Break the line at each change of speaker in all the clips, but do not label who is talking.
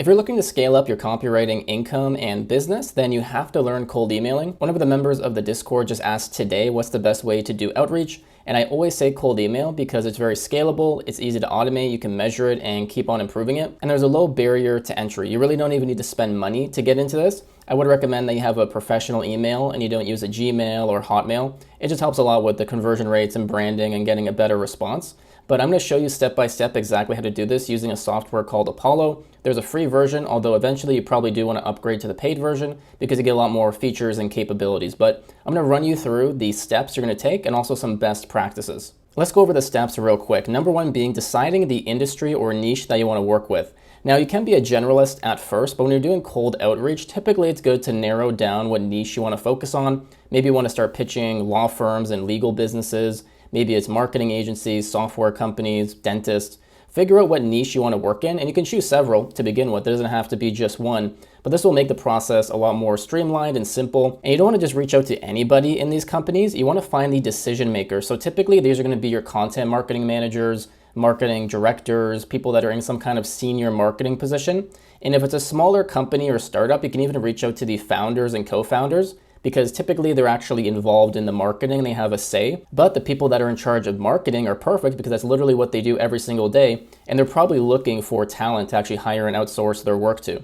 If you're looking to scale up your copywriting income and business, then you have to learn cold emailing. One of the members of the Discord just asked today, what's the best way to do outreach? And I always say cold email because it's very scalable, it's easy to automate, you can measure it and keep on improving it. And there's a low barrier to entry. You really don't even need to spend money to get into this. I would recommend that you have a professional email and you don't use a Gmail or Hotmail. It just helps a lot with the conversion rates and branding and getting a better response. But I'm going to show you step by step exactly how to do this using a software called Apollo. There's a free version, although eventually you probably do want to upgrade to the paid version because you get a lot more features and capabilities. But I'm going to run you through the steps you're going to take and also some best practices. Let's go over the steps real quick. Number one being deciding the industry or niche that you want to work with. Now, you can be a generalist at first, but when you're doing cold outreach, typically it's good to narrow down what niche you want to focus on. Maybe you want to start pitching law firms and legal businesses. Maybe it's marketing agencies, software companies, dentists. Figure out what niche you want to work in, and you can choose several to begin with. It doesn't have to be just one, but this will make the process a lot more streamlined and simple. And you don't want to just reach out to anybody in these companies. You want to find the decision makers. So typically these are going to be your content marketing managers, marketing directors, people that are in some kind of senior marketing position. And if it's a smaller company or startup, you can even reach out to the founders and co-founders, because typically they're actually involved in the marketing, they have a say. But the people that are in charge of marketing are perfect because that's literally what they do every single day, and they're probably looking for talent to actually hire and outsource their work to.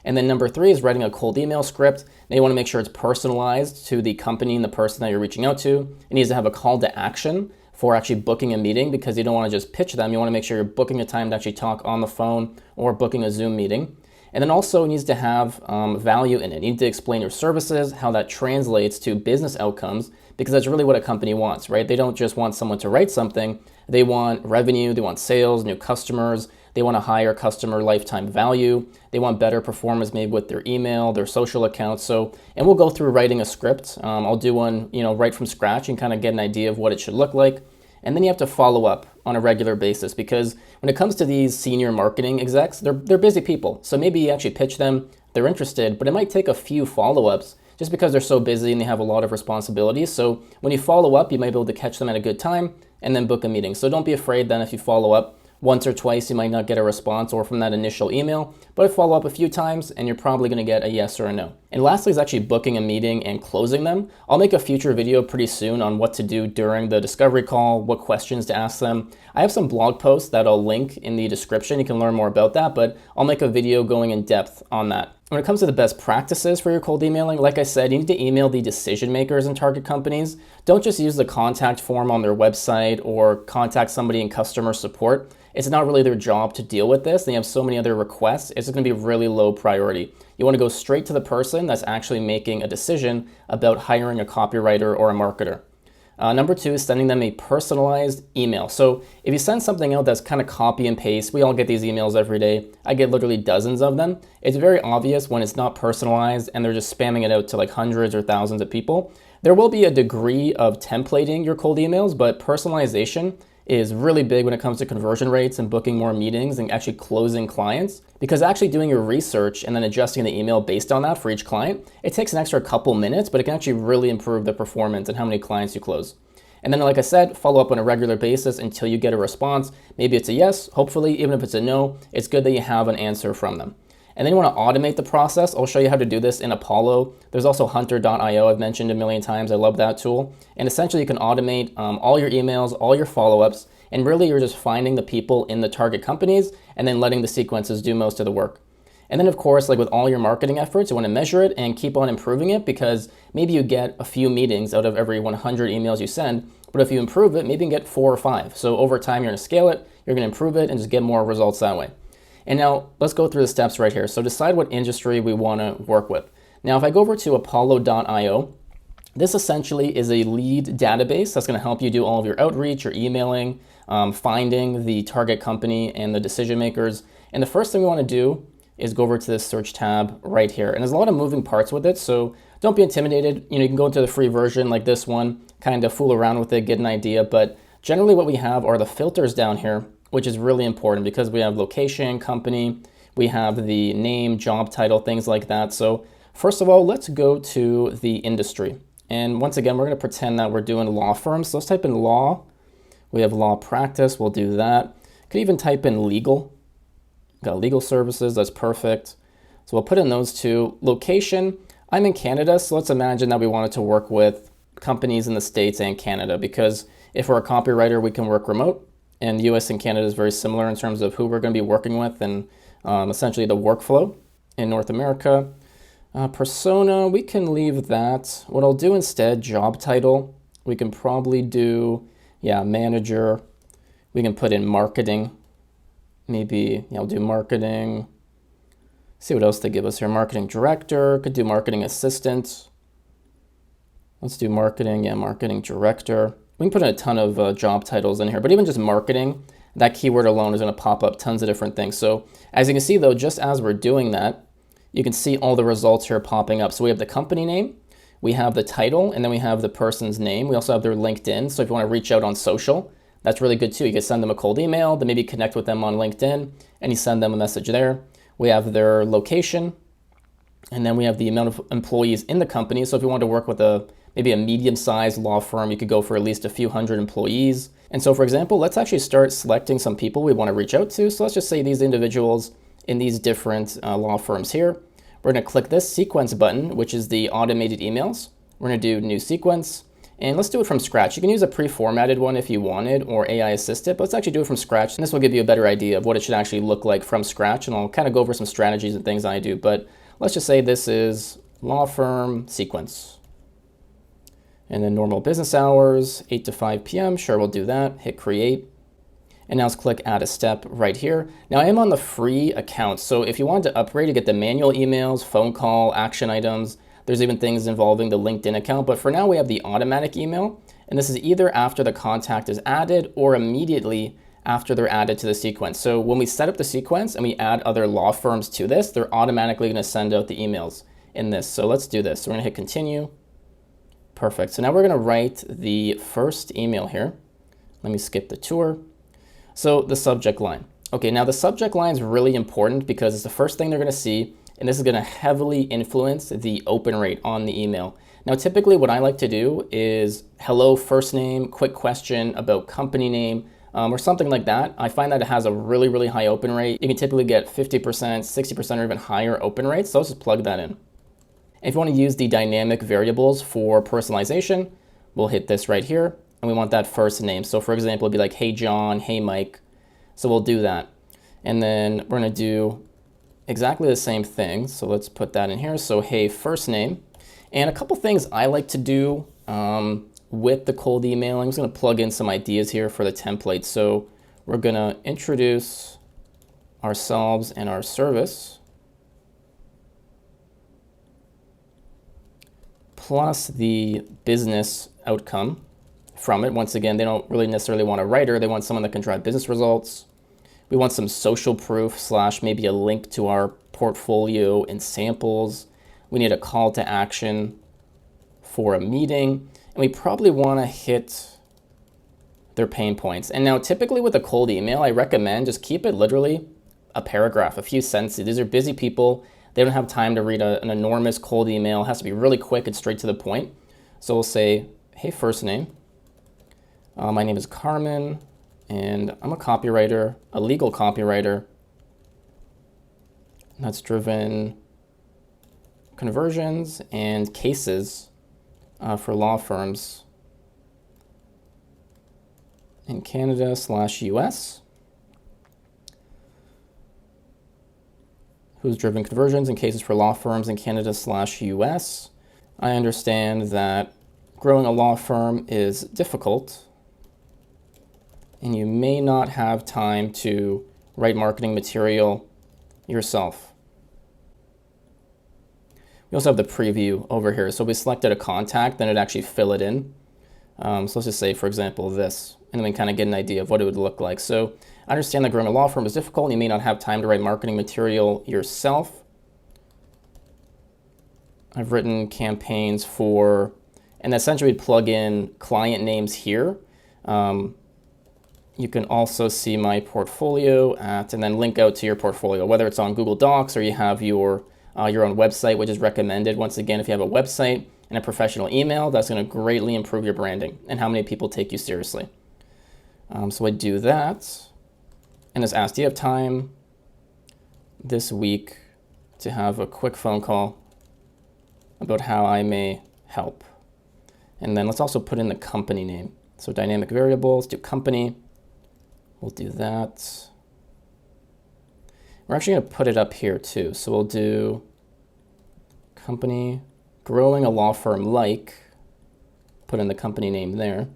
And then number three is writing a cold email script. Now you want to make sure it's personalized to the company and the person that you're reaching out to. It needs to have a call to action for actually booking a meeting, because you don't want to just pitch them. You want to make sure you're booking a time to actually talk on the phone or booking a Zoom meeting. And then also it needs to have value in it. You need to explain your services, how that translates to business outcomes, because that's really what a company wants, right? They don't just want someone to write something. They want revenue, they want sales, new customers, they want a higher customer lifetime value, they want better performance maybe with their email, their social accounts. And we'll go through writing a script. I'll do one, right from scratch and kind of get an idea of what it should look like. And then you have to follow up on a regular basis, because when it comes to these senior marketing execs, they're busy people. So maybe you actually pitch them, they're interested, but it might take a few follow-ups just because they're so busy and they have a lot of responsibilities. So when you follow up, you might be able to catch them at a good time and then book a meeting. So don't be afraid then if you follow up once or twice, you might not get a response or from that initial email, but follow up a few times and you're probably going to get a yes or a no. And lastly is actually booking a meeting and closing them. I'll make a future video pretty soon on what to do during the discovery call, what questions to ask them. I have some blog posts that I'll link in the description. You can learn more about that, but I'll make a video going in depth on that. When it comes to the best practices for your cold emailing, like I said, you need to email the decision makers in target companies. Don't just use the contact form on their website or contact somebody in customer support. It's not really their job to deal with this. They have so many other requests. It's going to be really low priority. You want to go straight to the person that's actually making a decision about hiring a copywriter or a marketer. Number two is sending them a personalized email. So if you send something out that's kind of copy and paste, we all get these emails every day. I get literally dozens of them. It's very obvious when it's not personalized and they're just spamming it out to like hundreds or thousands of people. There will be a degree of templating your cold emails, but personalization is really big when it comes to conversion rates and booking more meetings and actually closing clients, because actually doing your research and then adjusting the email based on that for each client, it takes an extra couple minutes, but it can actually really improve the performance and how many clients you close. And then, like I said, follow up on a regular basis until you get a response. Maybe it's a yes, hopefully, even if it's a no, it's good that you have an answer from them. And then you want to automate the process. I'll show you how to do this in Apollo. There's also hunter.io I've mentioned a million times. I love that tool. And essentially you can automate all your emails, all your follow-ups, and really you're just finding the people in the target companies and then letting the sequences do most of the work. And then of course, like with all your marketing efforts, you want to measure it and keep on improving it, because maybe you get a few meetings out of every 100 emails you send, but if you improve it, maybe you can get 4 or 5. So over time, you're going to scale it, you're going to improve it and just get more results that way. And now let's go through the steps right here. So decide what industry we want to work with. Now, if I go over to apollo.io, this essentially is a lead database that's going to help you do all of your outreach, your emailing, finding the target company and the decision makers. And the first thing we want to do is go over to this search tab right here. And there's a lot of moving parts with it, so don't be intimidated. You can go into the free version like this one, kind of fool around with it, get an idea. But generally what we have are the filters down here, which is really important because we have location, company, we have the name, job title, things like that. So first of all, let's go to the industry. And once again, we're going to pretend that we're doing law firms. So let's type in law. We have law practice. We'll do that. Could even type in legal. Got legal services, that's perfect. So we'll put in those two. Location, I'm in Canada, so let's imagine that we wanted to work with companies in the States and Canada, because if we're a copywriter, we can work remote, and US and Canada is very similar in terms of who we're going to be working with and essentially the workflow in North America. Persona, we can leave that. What I'll do instead, job title, we can probably do, manager. We can put in marketing. Maybe, I'll do marketing. See what else they give us here. Marketing director, could do marketing assistant. Let's do marketing, marketing director. We can put in a ton of job titles in here, but even just marketing, that keyword alone is going to pop up tons of different things. So as you can see though, just as we're doing that, you can see all the results here popping up. So we have the company name, we have the title, and then we have the person's name. We also have their LinkedIn. So if you want to reach out on social, that's really good too. You can send them a cold email, then maybe connect with them on LinkedIn, and you send them a message there. We have their location, and then we have the amount of employees in the company. So if you want to work with maybe a medium-sized law firm, you could go for at least a few hundred employees. And so for example, let's actually start selecting some people we want to reach out to. So let's just say these individuals in these different law firms here. We're going to click this sequence button, which is the automated emails. We're going to do new sequence, and let's do it from scratch. You can use a pre-formatted one if you wanted, or AI assisted, but let's actually do it from scratch. And this will give you a better idea of what it should actually look like from scratch. And I'll kind of go over some strategies and things I do, but let's just say this is law firm sequence. And then normal business hours, 8 to 5 p.m. Sure, we'll do that. Hit create. And now let's click add a step right here. Now I am on the free account. So if you wanted to upgrade to get the manual emails, phone call, action items, there's even things involving the LinkedIn account. But for now we have the automatic email. And this is either after the contact is added or immediately after they're added to the sequence. So when we set up the sequence and we add other law firms to this, they're automatically going to send out the emails in this. So let's do this. So we're going to hit continue. Perfect. So now we're going to write the first email here. Let me skip the tour. So the subject line. Okay, now the subject line is really important because it's the first thing they're going to see, and this is going to heavily influence the open rate on the email. Now, typically what I like to do is hello, first name, quick question about company name, or something like that. I find that it has a really, really high open rate. You can typically get 50%, 60%, or even higher open rates. So let's just plug that in. If you want to use the dynamic variables for personalization, we'll hit this right here, and we want that first name. So for example, it'd be like, hey John, hey Mike. So we'll do that. And then we're going to do exactly the same thing. So let's put that in here. So hey, first name. And a couple things I like to do with the cold emailing. I'm just going to plug in some ideas here for the template. So we're going to introduce ourselves and our service, plus the business outcome from it. Once again, they don't really necessarily want a writer. They want someone that can drive business results. We want some social proof / maybe a link to our portfolio and samples. We need a call to action for a meeting. And we probably want to hit their pain points. And now typically with a cold email, I recommend just keep it literally a paragraph, a few sentences. These are busy people. They don't have time to read an enormous cold email. It has to be really quick and straight to the point. So we'll say, hey, first name. My name is Carmen, and I'm a copywriter, a legal copywriter that's driven conversions and cases for law firms in Canada / US. Who's driven conversions and cases for law firms in Canada / US. I understand that growing a law firm is difficult, and you may not have time to write marketing material yourself. We also have the preview over here. So we selected a contact, then it'd actually fill it in. So let's just say, for example, this, and then we kind of get an idea of what it would look like. So I understand that growing a law firm is difficult, and you may not have time to write marketing material yourself. I've written campaigns for, and essentially we'd plug in client names here. You can also see my portfolio and then link out to your portfolio, whether it's on Google Docs or you have your own website, which is recommended. Once again, if you have a website and a professional email, that's going to greatly improve your branding and how many people take you seriously. So I do that and just ask, do you have time this week to have a quick phone call about how I may help. And then let's also put in the company name. So dynamic variables, do company. We'll do that. We're actually going to put it up here too. So we'll do company, growing a law firm like, put in the company name there.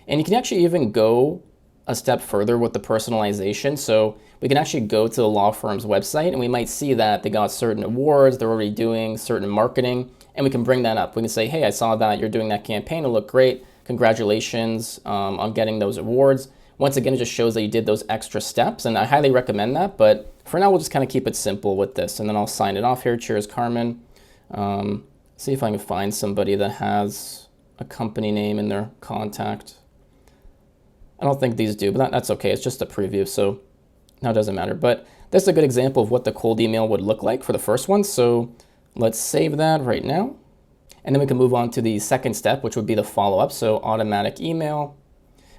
And you can actually even go a step further with the personalization. So we can actually go to the law firm's website and we might see that they got certain awards, they're already doing certain marketing, and we can bring that up. We can say, hey, I saw that you're doing that campaign, it looked great. Congratulations on getting those awards. Once again, it just shows that you did those extra steps, and I highly recommend that. But for now, we'll just kind of keep it simple with this, and then I'll sign it off here. Cheers, Carmen. See if I can find somebody that has a company name in their contact. I don't think these do, but that's okay. It's just a preview, so now it doesn't matter. But this is a good example of what the cold email would look like for the first one. So let's save that right now. And then we can move on to the second step, which would be the follow-up. So automatic email.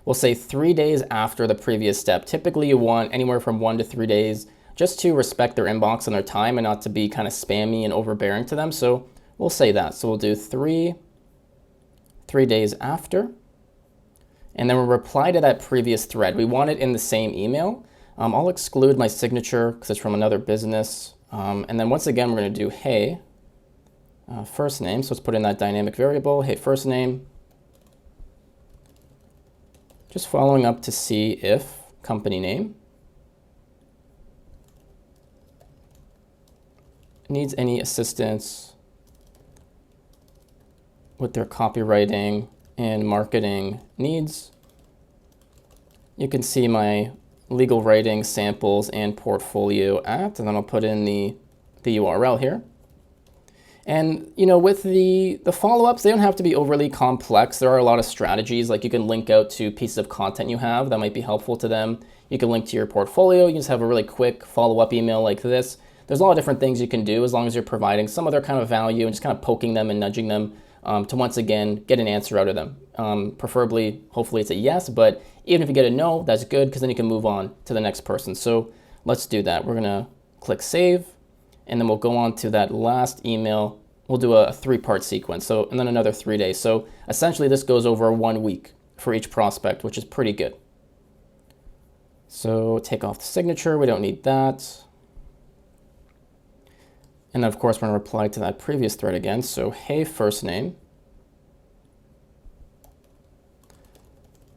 We'll say 3 days after the previous step. Typically you want anywhere from 1 to 3 days just to respect their inbox and their time and not to be kind of spammy and overbearing to them. So we'll say that. So we'll do three days after. And then we'll reply to that previous thread. We want it in the same email. I'll exclude my signature because it's from another business. And then once again, we're going to do hey, first name. So let's put in that dynamic variable, hey, first name. Just following up to see if company name needs any assistance with their copywriting and marketing needs. You can see my legal writing samples and portfolio at, and then I'll put in the URL here. And with the follow-ups, they don't have to be overly complex. There are a lot of strategies, like you can link out to pieces of content you have that might be helpful to them. You can link to your portfolio. You just have a really quick follow-up email like this. There's a lot of different things you can do as long as you're providing some other kind of value and just kind of poking them and nudging them to once again get an answer out of them. Preferably, hopefully it's a yes, but even if you get a no, that's good because then you can move on to the next person. So let's do that. We're gonna click save, and then we'll go on to that last email. We'll do a 3-part sequence, and then another 3 days. So essentially this goes over 1 week for each prospect, which is pretty good. So take off the signature, we don't need that. And then of course, we're gonna reply to that previous thread again. So, hey, first name.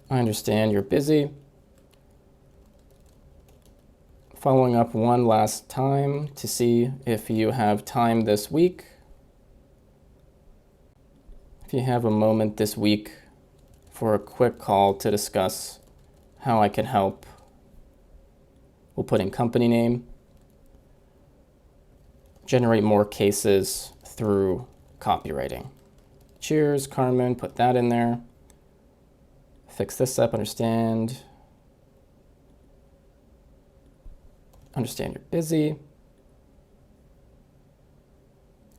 I understand you're busy. Following up one last time to see if you have time this week. If you have a moment this week for a quick call to discuss how I can help. We'll put in company name. Generate more cases through copywriting. Cheers, Carmen, put that in there. Fix this up, understand you're busy.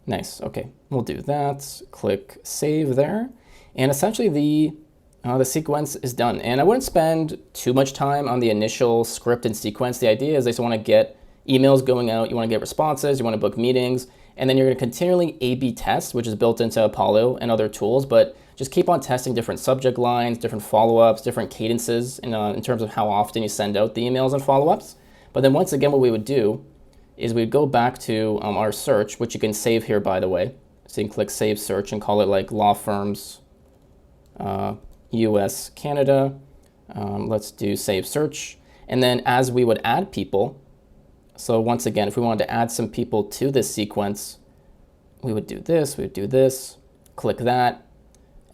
Nice, okay, we'll do that. Click save there. And essentially the sequence is done. And I wouldn't spend too much time on the initial script and sequence. The idea is they just wanna get emails going out, you wanna get responses, you wanna book meetings, and then you're gonna continually A/B test, which is built into Apollo and other tools, but just keep on testing different subject lines, different follow-ups, different cadences in terms of how often you send out the emails and follow-ups. But then once again, what we would do is we'd go back to our search, which you can save here, by the way. So you can click save search and call it like law firms, US, Canada. Let's do save search. And then as we would add people, so once again, if we wanted to add some people to this sequence, we would do this, click that,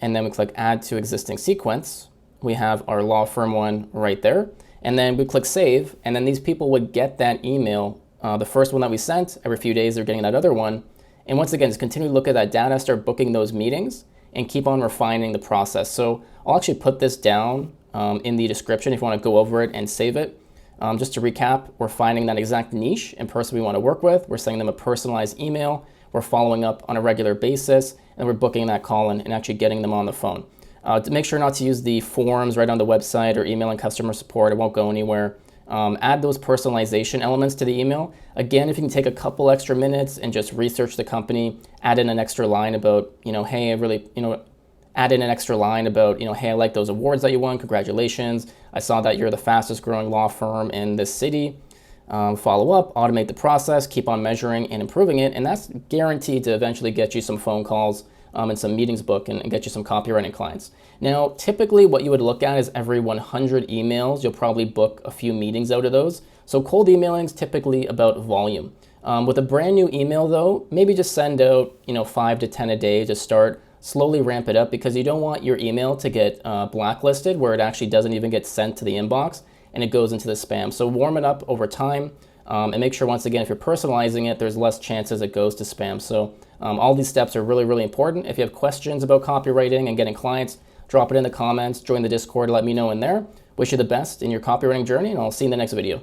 and then we click add to existing sequence. We have our law firm one right there. And then we click save, and then these people would get that email, the first one that we sent. Every few days they're getting that other one. And once again, just continue to look at that data, start booking those meetings, and keep on refining the process. So I'll actually put this down in the description if you want to go over it and save it. Just to recap, we're finding that exact niche and person we want to work with. We're sending them a personalized email. We're following up on a regular basis, and we're booking that call and actually getting them on the phone. To make sure not to use the forms right on the website or emailing customer support. It won't go anywhere. Add those personalization elements to the email. Again, if you can take a couple extra minutes and just research the company, add in an extra line about, hey, I really, add in an extra line about, hey, I like those awards that you won. Congratulations. I saw that you're the fastest growing law firm in this city. Follow up, automate the process, keep on measuring and improving it. And that's guaranteed to eventually get you some phone calls and some meetings booked and get you some copywriting clients. Now, typically what you would look at is every 100 emails, you'll probably book a few meetings out of those. So cold emailing is typically about volume. With a brand new email though, maybe just send out 5 to 10 a day to start. Slowly ramp it up because you don't want your email to get blacklisted where it actually doesn't even get sent to the inbox and it goes into the spam. So warm it up over time and make sure, once again, if you're personalizing it, there's less chances it goes to spam. So all these steps are really, really important. If you have questions about copywriting and getting clients, drop it in the comments, join the Discord, let me know in there. Wish you the best in your copywriting journey, and I'll see you in the next video.